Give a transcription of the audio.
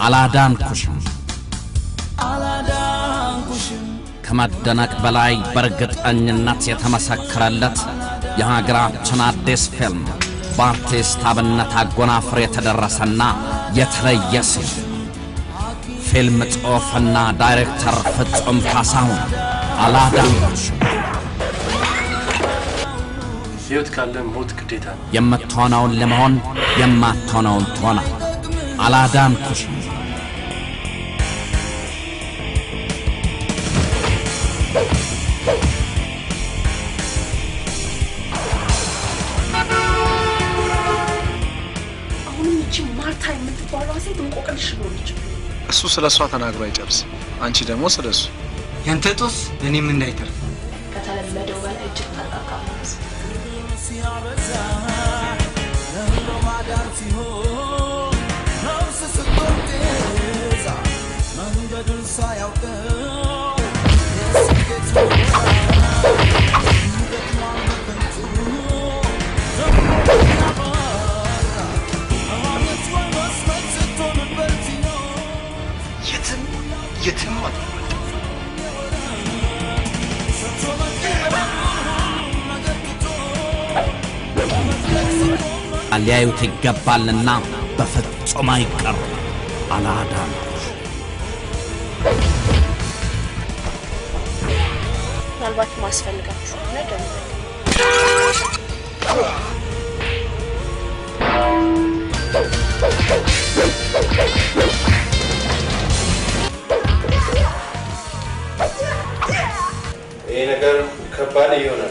አላዳንኩሽም ከመደነቅ በላይ በርግጠኝነት የተመሰከረለት የሀገራችን አዲስ ፊልም በአርቲስት አብነት አጎናፍር የተደረሰና የተለየ ፊልም ጽሑፍና ዳይሬክተር ፍጹም ካሳሁን አላዳንኩሽም ሕይወት ካለ ሞት ግዴታ ነው የምትሆነውን ለመሆን የማትሆነውን ትሆና አላዳንኩሽም ማርታ የምትባለው ሴት እንቆቅልሽ ሆነች እሱ ስለሷ ተናግሮ አይጨርስ አንቺ ደግሞ ስለሱ ያንተ ጦስ እኔም እንዳይተርፍ ከተለመደው በላይ እጅግ ተጣጣማስ ሊያዩት ይገባልና በፍጹም አይቀር አላዳንኩሽ ምናልባት ማስፈልጋችሁ ነገር ይሄ ነገር ከባድ ይሆናል